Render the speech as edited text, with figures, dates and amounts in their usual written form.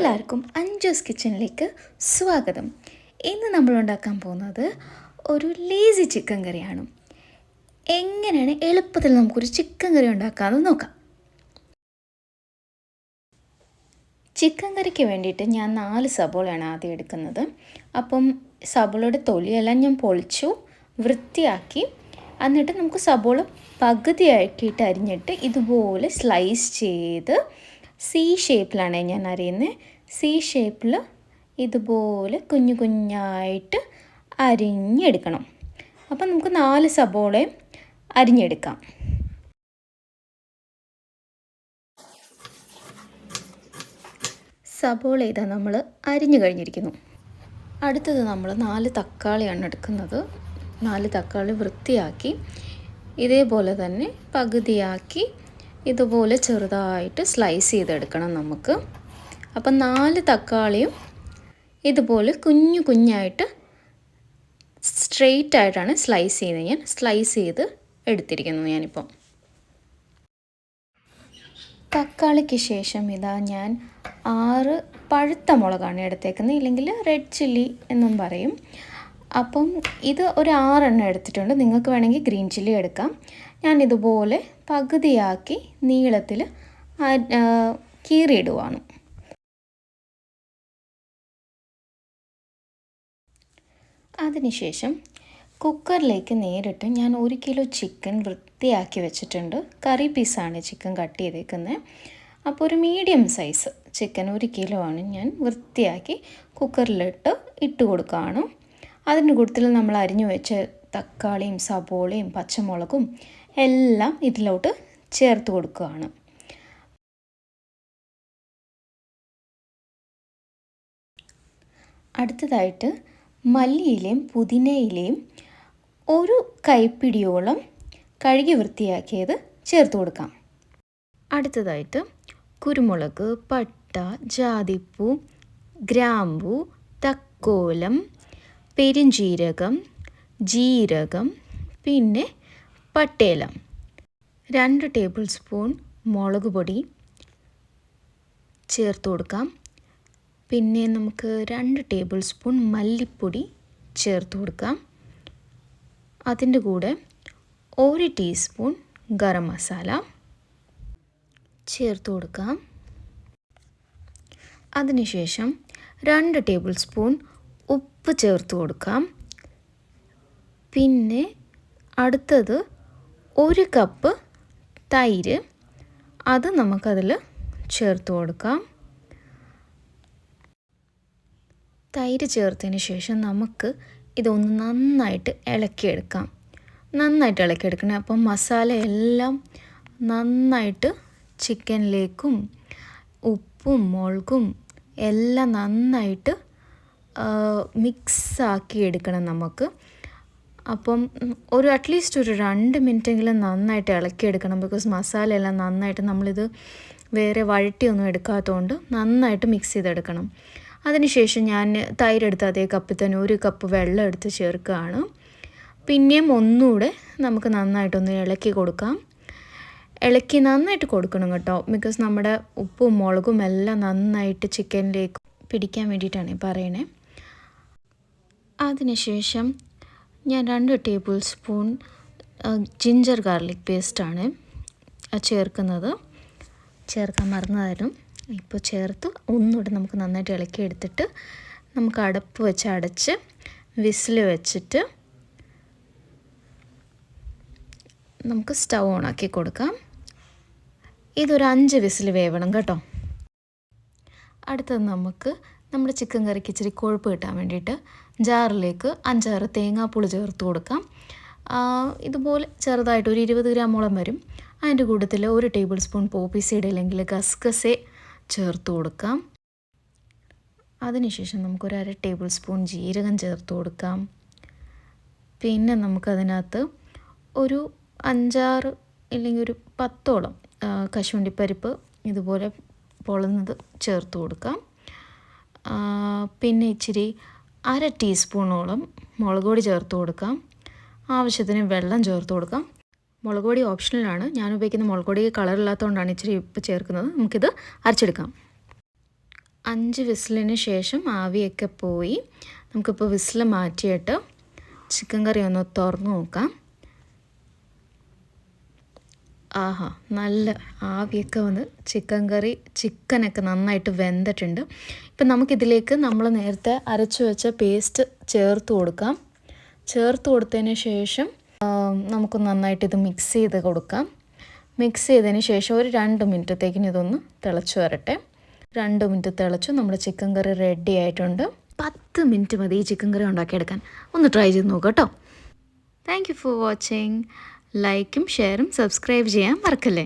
എല്ലാവർക്കും അഞ്ജൂസ് കിച്ചണിലേക്ക് സ്വാഗതം. ഇന്ന് നമ്മൾ ഉണ്ടാക്കാൻ പോകുന്നത് ഒരു ലേസി ചിക്കൻ കറിയാണ്. എങ്ങനെയാണ് എളുപ്പത്തിൽ നമുക്കൊരു ചിക്കൻ കറി ഉണ്ടാക്കാമെന്ന് നോക്കാം. ചിക്കൻ കറിക്ക് വേണ്ടിയിട്ട് ഞാൻ 4 സബോളയാണ് ആദ്യം എടുക്കുന്നത്. അപ്പം സബോളയുടെ തൊലിയെല്ലാം ഞാൻ പൊളിച്ചു വൃത്തിയാക്കി. എന്നിട്ട് നമുക്ക് സബോള പകുതിയാക്കിയിട്ട് അരിഞ്ഞിട്ട് ഇതുപോലെ സ്ലൈസ് ചെയ്ത് സി ഷേപ്പിലാണ് ഞാൻ അരിയുന്നത്. സി ഷേപ്പിൽ ഇതുപോലെ കുഞ്ഞു കുഞ്ഞായിട്ട് അരിഞ്ഞെടുക്കണം. അപ്പം നമുക്ക് 4 സബോളയും അരിഞ്ഞെടുക്കാം. സബോള ഇതാ നമ്മൾ അരിഞ്ഞു കഴിഞ്ഞിരിക്കുന്നു. അടുത്തത് നമ്മൾ 4 തക്കാളിയാണ് എടുക്കുന്നത്. 4 തക്കാളി വൃത്തിയാക്കി ഇതേപോലെ തന്നെ പകുതിയാക്കി ഇതുപോലെ ചെറുതായിട്ട് സ്ലൈസ് ചെയ്തെടുക്കണം നമുക്ക്. അപ്പം 4 തക്കാളിയും ഇതുപോലെ കുഞ്ഞു കുഞ്ഞായിട്ട് സ്ട്രെയിറ്റ് ആയിട്ടാണ് സ്ലൈസ് ചെയ്യുന്നത്. ഞാൻ സ്ലൈസ് ചെയ്ത് എടുത്തിരിക്കുന്നു ഞാനിപ്പം. തക്കാളിക്ക് ശേഷം ഇതാ ഞാൻ 6 പഴുത്ത മുളകാണ് എടുത്തേക്കുന്നത്, ഇല്ലെങ്കിൽ റെഡ് ചില്ലി എന്നും പറയും. അപ്പം ഇത് ഒരു 6 എണ്ണം എടുത്തിട്ടുണ്ട്. നിങ്ങൾക്ക് വേണമെങ്കിൽ ഗ്രീൻ ചില്ലി എടുക്കാം. ഞാൻ ഇതുപോലെ പകുതിയാക്കി നീളത്തിൽ കീറിയിടുവാണ്. അതിനുശേഷം കുക്കറിലേക്ക് നേരിട്ട് ഞാൻ 1 കിലോ ചിക്കൻ വൃത്തിയാക്കി വെച്ചിട്ടുണ്ട്. കറി പീസാണ് ചിക്കൻ കട്ട് ചെയ്തേക്കുന്നത്. അപ്പോൾ ഒരു മീഡിയം സൈസ് ചിക്കൻ 1 കിലോ ആണ് ഞാൻ വൃത്തിയാക്കി കുക്കറിലിട്ട് ഇട്ട് കൊടുക്കുകയാണ്. അതിൻ്റെ കൂട്ടത്തിൽ നമ്മൾ അരിഞ്ഞു വെച്ച തക്കാളിയും സബോളയും പച്ചമുളകും എല്ലാം ഇതിലോട്ട് ചേർത്ത് കൊടുക്കുകയാണ്. അടുത്തതായിട്ട് മല്ലിയിലയും പുതിനയിലയും 1 കൈപ്പിടിയോളം കഴുകി വൃത്തിയാക്കിയത് ചേർത്ത് കൊടുക്കാം. അടുത്തതായിട്ട് കുരുമുളക്, പട്ട, ജാതിപ്പൂ, ഗ്രാമ്പൂ, തക്കോലം, പെരുംജീരകം, ജീരകം, പിന്നെ പട്ടേല, 2 ടേബിൾ സ്പൂൺ മുളക് പൊടി ചേർത്ത് കൊടുക്കാം. പിന്നെ നമുക്ക് 2 ടേബിൾ സ്പൂൺ മല്ലിപ്പൊടി ചേർത്ത് കൊടുക്കാം. അതിൻ്റെ കൂടെ 1 ടീസ്പൂൺ ഗരം മസാല ചേർത്ത് കൊടുക്കാം. അതിനുശേഷം 2 ടേബിൾ സ്പൂൺ ഉപ്പ് ചേർത്ത് കൊടുക്കാം. പിന്നെ അടുത്തത് 1 കപ്പ് തൈര്, അത് നമുക്കതിൽ ചേർത്ത് കൊടുക്കാം. തൈര് ചേർത്തതിന് ശേഷം നമുക്ക് ഇതൊന്ന് നന്നായിട്ട് ഇളക്കിയെടുക്കാം. നന്നായിട്ട് ഇളക്കിയെടുക്കണം. അപ്പം മസാല എല്ലാം നന്നായിട്ട് ചിക്കനിലേക്കും ഉപ്പും മുളകും എല്ലാം നന്നായിട്ട് മിക്സാക്കി എടുക്കണം നമുക്ക്. അപ്പം അറ്റ്ലീസ്റ്റ് ഒരു 2 മിനിറ്റെങ്കിലും നന്നായിട്ട് ഇളക്കിയെടുക്കണം. ബിക്കോസ് മസാല എല്ലാം നന്നായിട്ട് നമ്മളിത് വേറെ വഴറ്റിയൊന്നും എടുക്കാത്തതുകൊണ്ട് നന്നായിട്ട് മിക്സ് ചെയ്തെടുക്കണം. അതിനുശേഷം ഞാൻ തൈരെടുത്ത് അതേ കപ്പിൽ തന്നെ 1 കപ്പ് വെള്ളം എടുത്ത് ചേർക്കുകയാണ്. പിന്നെയും ഒന്നുകൂടെ നമുക്ക് നന്നായിട്ടൊന്ന് ഇളക്കി കൊടുക്കാം. ഇളക്കി നന്നായിട്ട് കൊടുക്കണം കേട്ടോ. ബിക്കോസ് നമ്മുടെ ഉപ്പും മുളകും എല്ലാം നന്നായിട്ട് ചിക്കനിലേക്ക് പിടിക്കാൻ വേണ്ടിയിട്ടാണ് പറയണേ. അതിനുശേഷം ഞാൻ 2 ടേബിൾ സ്പൂൺ ജിഞ്ചർ ഗാർലിക് പേസ്റ്റാണ് ചേർക്കുന്നത്. ചേർക്കാൻ മറന്നതായിരുന്നു. ഇപ്പോൾ ചേർത്ത് ഒന്നുകൂടെ നമുക്ക് നന്നായിട്ട് ഇളക്കി എടുത്തിട്ട് നമുക്ക് അടപ്പ് വെച്ച് അടച്ച് വിസിൽ വെച്ചിട്ട് നമുക്ക് സ്റ്റൗ ഓണാക്കി കൊടുക്കാം. ഇതൊരു 5 വിസിൽ വേവണം കേട്ടോ. അടുത്തത് നമുക്ക് നമ്മുടെ ചിക്കൻ കറിക്ക് ഇച്ചിരി കൊഴുപ്പ് കിട്ടാൻ വേണ്ടിയിട്ട് ജാറിലേക്ക് 5-6 തേങ്ങാപ്പുളി ചേർത്ത് കൊടുക്കാം. ഇതുപോലെ ചെറുതായിട്ട് ഒരു 20 ഗ്രാമോളം വരും. അതിൻ്റെ കൂട്ടത്തിൽ 1 ടേബിൾ സ്പൂൺ പോപ്പി സീഡ് അല്ലെങ്കിൽ ഗസ്ഗസെ ചേർത്ത് കൊടുക്കാം. അതിനുശേഷം നമുക്കൊരു 1/2 ടേബിൾ സ്പൂൺ ജീരകം ചേർത്ത് കൊടുക്കാം. പിന്നെ നമുക്കതിനകത്ത് ഒരു 5-6 അല്ലെങ്കിൽ ഒരു 10ഓളം കശുവണ്ടിപ്പരിപ്പ് ഇതുപോലെ പൊളന്നത് ചേർത്ത് കൊടുക്കാം. പിന്നെ ഇച്ചിരി 1/2 ടീസ്പൂണോളം മുളക് പൊടി ചേർത്ത് കൊടുക്കാം. ആവശ്യത്തിന് വെള്ളം ചേർത്ത് കൊടുക്കാം. മുളക് പൊടി ഓപ്ഷണലാണ്. ഞാൻ ഉപയോഗിക്കുന്ന മുളക് പൊടി കളറില്ലാത്തതുകൊണ്ടാണ് ഇച്ചിരി ഉപ്പ് ചേർക്കുന്നത്. നമുക്കിത് അരച്ചെടുക്കാം. 5 വിസിലിന് ശേഷം ആവിയൊക്കെ പോയി. നമുക്കിപ്പോൾ വിസിൽ മാറ്റിയിട്ട് ചിക്കൻ കറി ഒന്ന് തുറന്ന് നോക്കാം. ആഹാ, നല്ല ആവിയൊക്കെ വന്ന് ചിക്കനൊക്കെ നന്നായിട്ട് വെന്തിട്ടുണ്ട്. ഇപ്പം നമുക്കിതിലേക്ക് നമ്മൾ നേരത്തെ അരച്ചു വെച്ച പേസ്റ്റ് ചേർത്ത് കൊടുക്കാം. ചേർത്ത് കൊടുത്തതിന് ശേഷം നമുക്ക് നന്നായിട്ട് ഇത് മിക്സ് ചെയ്ത് കൊടുക്കാം. മിക്സ് ചെയ്തതിന് ശേഷം ഒരു 2 മിനിറ്റത്തേക്കിന് ഇതൊന്ന് തിളച്ച് വരട്ടെ. 2 മിനിറ്റ് തിളച്ചു. നമ്മുടെ ചിക്കൻ കറി റെഡി ആയിട്ടുണ്ട്. 10 മിനിറ്റ് മതി ഈ ചിക്കൻ കറി ഉണ്ടാക്കിയെടുക്കാൻ. ഒന്ന് ട്രൈ ചെയ്ത് നോക്കാം കേട്ടോ. Thank you for watching. ലൈക്കും ഷെയറും സബ്സ്ക്രൈബ് ചെയ്യാൻ മറക്കല്ലേ.